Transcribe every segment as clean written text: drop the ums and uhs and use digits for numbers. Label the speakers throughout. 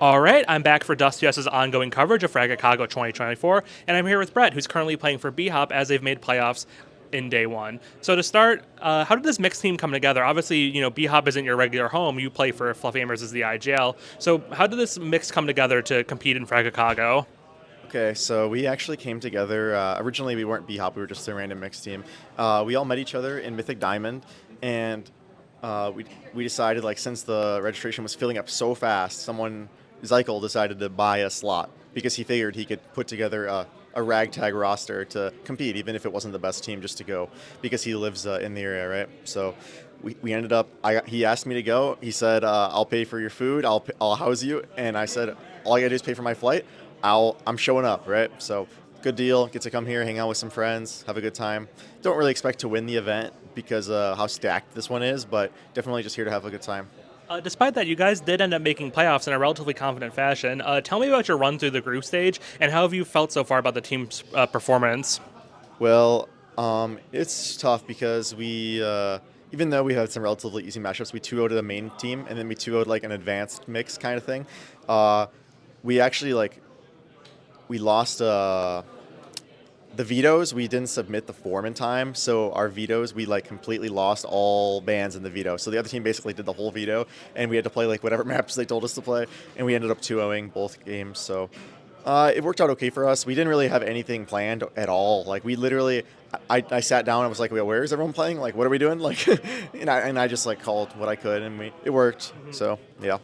Speaker 1: All right, I'm back for Dust US's ongoing coverage of Fragicago 2024, and I'm here with Brett, who's currently playing for BHOP as they've made playoffs in day one. So to start, how did this mixed team come together? Obviously, BHOP isn't your regular home. You play for Fluffy Amers as the IGL. So how did this mix come together to compete in Fragicago?
Speaker 2: Okay, so we actually came together. Originally, we weren't B-Hop, we were just a random mixed team. We all met each other in Mythic Diamond, and we decided, like, since the registration was filling up so fast, Zykel, decided to buy a slot because he figured he could put together a ragtag roster to compete, even if it wasn't the best team, just to go because he lives in the area, right? So we ended up. He asked me to go. He said, "I'll pay for your food. I'll house you," and I said, "All I gotta do is pay for my flight. I'm showing up, right?" So good deal. Get to come here, hang out with some friends, have a good time. Don't really expect to win the event because how stacked this one is, but definitely just here to have a good time.
Speaker 1: Despite that, you guys did end up making playoffs in a relatively confident fashion. Tell me about your run through the group stage and how have you felt so far about the team's performance?
Speaker 2: Well, it's tough because even though we had some relatively easy matchups, we 2-0 to the main team, and then we 2-0 like an advanced mix kind of thing. Uh, we actually we lost the vetoes. We didn't submit the form in time, so our vetoes we completely lost all bans in the veto. So the other team basically did the whole veto, and we had to play whatever maps they told us to play, and we ended up 2-0ing both games. So it worked out okay for us. We didn't really have anything planned at all. We literally, I sat down and was like, "Well, where is everyone playing? What are we doing?" And I just called what I could, and it worked. So yeah.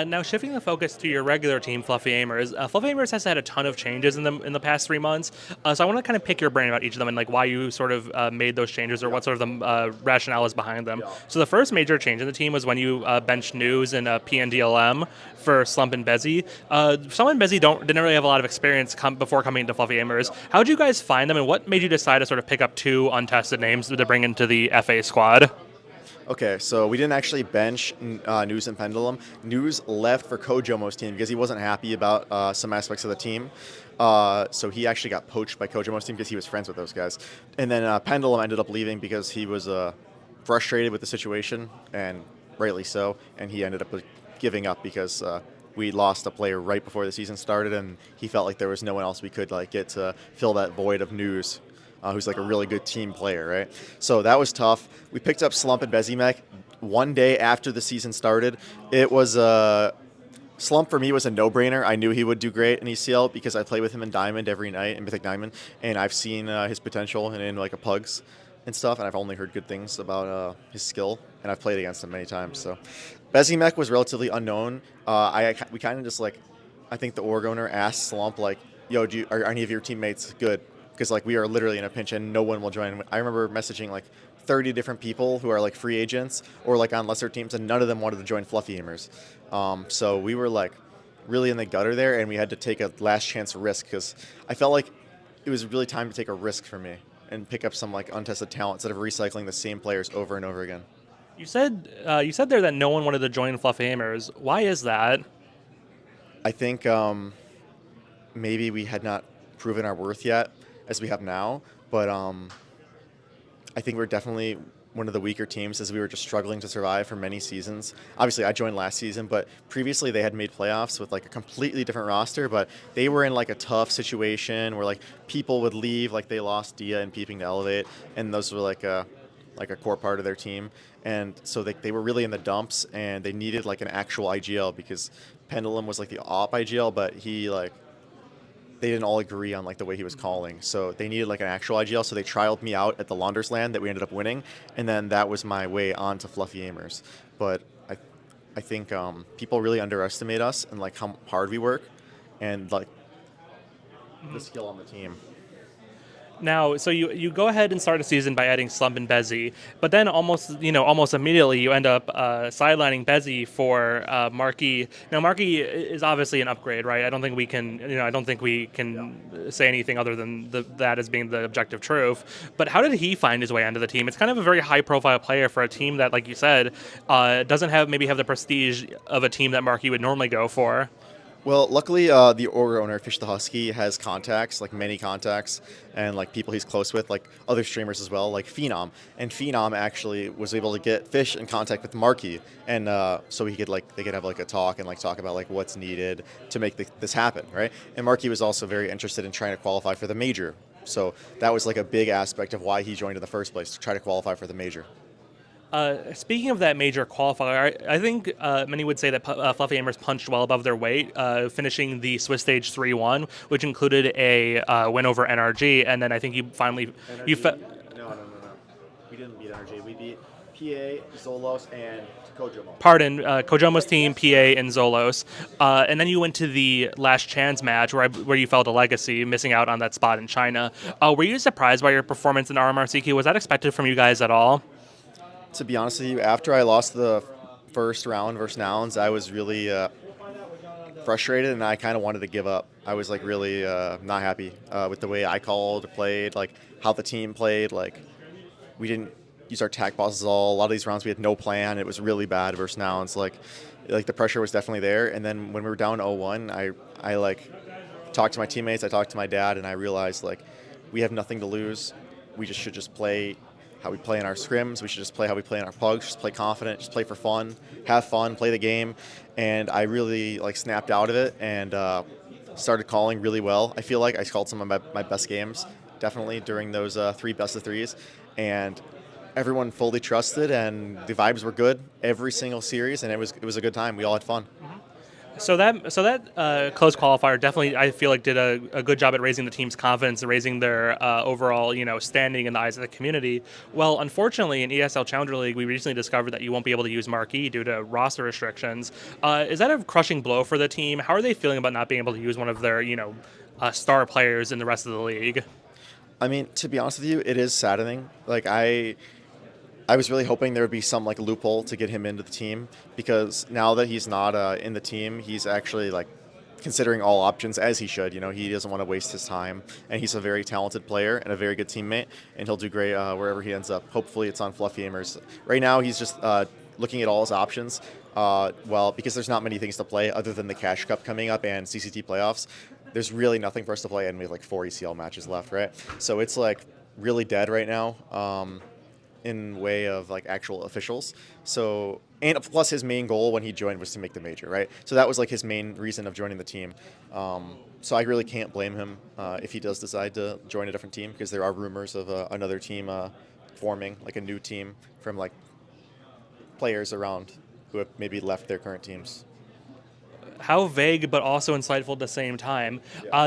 Speaker 1: Now shifting the focus to your regular team, Fluffy Amers. Fluffy Amers has had a ton of changes in the past 3 months. So I want to kind of pick your brain about each of them and why you sort of made those changes or what sort of the rationale is behind them.
Speaker 2: Yeah.
Speaker 1: So the first major change in the team was when you benched Mnmzzz and PNDLM for Slump and Bezi. Slump and Bezi didn't really have a lot of experience before coming into Fluffy Amers. How did you guys find them, and what made you decide to sort of pick up two untested names to bring into the FA squad?
Speaker 2: Okay, so we didn't actually bench News and Pendulum. News left for Kojomo's team because he wasn't happy about some aspects of the team. So he actually got poached by Kojomo's team because he was friends with those guys. And then Pendulum ended up leaving because he was frustrated with the situation, and rightly so. And he ended up giving up because we lost a player right before the season started, and he felt like there was no one else we could get to fill that void of News. Who's a really good team player, right? So that was tough. We picked up Slump and Bezimek one day after the season started. It was Slump for me was a no-brainer. I knew he would do great in ECL because I play with him in Diamond every night, in Mythic Diamond, and I've seen his potential and in a pugs and stuff, and I've only heard good things about his skill, and I've played against him many times. So Bezimek was relatively unknown. We kind of just I think the org owner asked Slump "Yo, are any of your teammates good?" Because we are literally in a pinch and no one will join. I remember messaging 30 different people who are free agents or on lesser teams, and none of them wanted to join Fluffy Amers. So we were really in the gutter there, and we had to take a last chance risk because I felt like it was really time to take a risk for me and pick up some untested talent instead of recycling the same players over and over again.
Speaker 1: You said there that no one wanted to join Fluffy Amers. Why is that?
Speaker 2: I think maybe we had not proven our worth yet as we have now, but I think we're definitely one of the weaker teams as we were just struggling to survive for many seasons. Obviously, I joined last season, but previously they had made playoffs with a completely different roster, but they were in a tough situation where people would leave, they lost Dia and Peeping to Elevate, and those were a core part of their team. And so they were really in the dumps, and they needed an actual IGL because Pendulum was the op IGL, but they didn't all agree on the way he was calling. So they needed an actual IGL. So they trialed me out at the Launders Land that we ended up winning, and then that was my way on to Fluffy Amers. But I think people really underestimate us and how hard we work, and the skill on the team.
Speaker 1: Now, so you go ahead and start a season by adding Slump and Bezi, but then almost immediately you end up sidelining Bezi for Marquee. Now, Marquee is obviously an upgrade, right? I don't think we can say anything other than that as being the objective truth. But how did he find his way onto the team? It's kind of a very high-profile player for a team that, like you said, doesn't have the prestige of a team that Marquee would normally go for.
Speaker 2: Well, luckily, the org owner, Fish the Husky, has contacts, like many contacts, and like people he's close with, like other streamers as well, like Phenom. And Phenom actually was able to get Fish in contact with Marquee, and so he could like they could have like a talk and like talk about like what's needed to make this happen, right? And Marquee was also very interested in trying to qualify for the major, so that was like a big aspect of why he joined in the first place to try to qualify for the major.
Speaker 1: Speaking of that major qualifier, I think many would say that Fluffy Amers punched well above their weight, finishing the Swiss stage 3-1, which included a win over NRG, and then I think you finally you.
Speaker 2: NRG? No. We didn't beat NRG. We beat PA, Zolos, and Kojomo.
Speaker 1: Pardon, Kojomo's team, PA, and Zolos. And then you went to the last chance match where you fell to Legacy, missing out on that spot in China. Were you surprised by your performance in RMRCQ? Was that expected from you guys at all?
Speaker 2: To be honest with you, after I lost the first round versus Nouns, I was really frustrated and I kind of wanted to give up. I was like really not happy with the way I called, played, like how the team played. Like we didn't use our tack bosses all. A lot of these rounds we had no plan. It was really bad versus Nouns. Like the pressure was definitely there. And then when we were down 0-1, I like talked to my teammates. I talked to my dad, and I realized like we have nothing to lose. We just should just play how we play in our scrims. We should just play how we play in our pugs. Just play confident. Just play for fun. Have fun. Play the game. And I really like snapped out of it and started calling really well. I feel like I called some of my best games definitely during those three best of threes, and everyone fully trusted, and the vibes were good every single series, and it was a good time. We all had fun.
Speaker 1: So that close qualifier definitely, I feel like, did a good job at raising the team's confidence and raising their overall, standing in the eyes of the community. Well, unfortunately, in ESL Challenger League, we recently discovered that you won't be able to use Marquee due to roster restrictions. Is that a crushing blow for the team? How are they feeling about not being able to use one of their, star players in the rest of the league?
Speaker 2: I mean, to be honest with you, it is saddening. Like I was really hoping there would be some like loophole to get him into the team, because now that he's not in the team, he's actually like considering all options, as he should. He doesn't want to waste his time, and he's a very talented player and a very good teammate, and he'll do great wherever he ends up. Hopefully, it's on Fluffy Amers. Right now, he's just looking at all his options. Well, because there's not many things to play other than the Cash Cup coming up and CCT playoffs. There's really nothing for us to play, and we have like 4 ECL matches left, right? So it's like really dead right now. In way of like actual officials. So, and plus his main goal when he joined was to make the major, right? So that was like his main reason of joining the team. So I really can't blame him if he does decide to join a different team, because there are rumors of another team forming, like a new team from like players around who have maybe left their current teams.
Speaker 1: How vague but also insightful at the same time.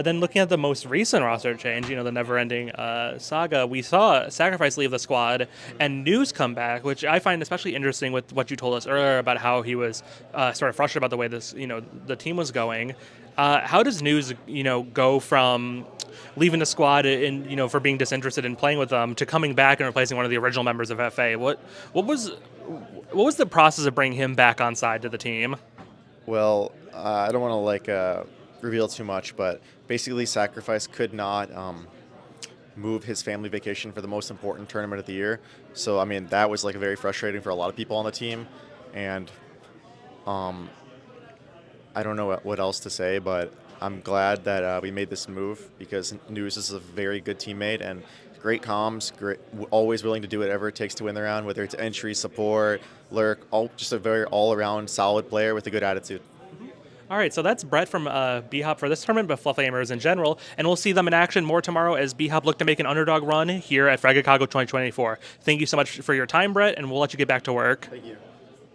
Speaker 1: Then looking at the most recent roster change, the never-ending saga, we saw Sacrifice leave the squad and Mnmzzz come back, which I find especially interesting with what you told us earlier about how he was sort of frustrated about the way the team was going. How does Mnmzzz, go from leaving the squad and for being disinterested in playing with them to coming back and replacing one of the original members of FA? What was the process of bringing him back on side to the team?
Speaker 2: Well, I don't want to like reveal too much, but basically Sacrifice could not move his family vacation for the most important tournament of the year. So I mean that was like very frustrating for a lot of people on the team, and I don't know what else to say, but I'm glad that we made this move, because Mnmzzz is a very good teammate and great comms, great, always willing to do whatever it takes to win the round, whether it's entry, support, lurk, just a very all-around solid player with a good attitude.
Speaker 1: All right, so that's Brett from BHOP for this tournament, but Fluff Amers in general, and we'll see them in action more tomorrow as BHOP look to make an underdog run here at Fragicago 2024. Thank you so much for your time, Brett, and we'll let you get back to work.
Speaker 2: Thank you.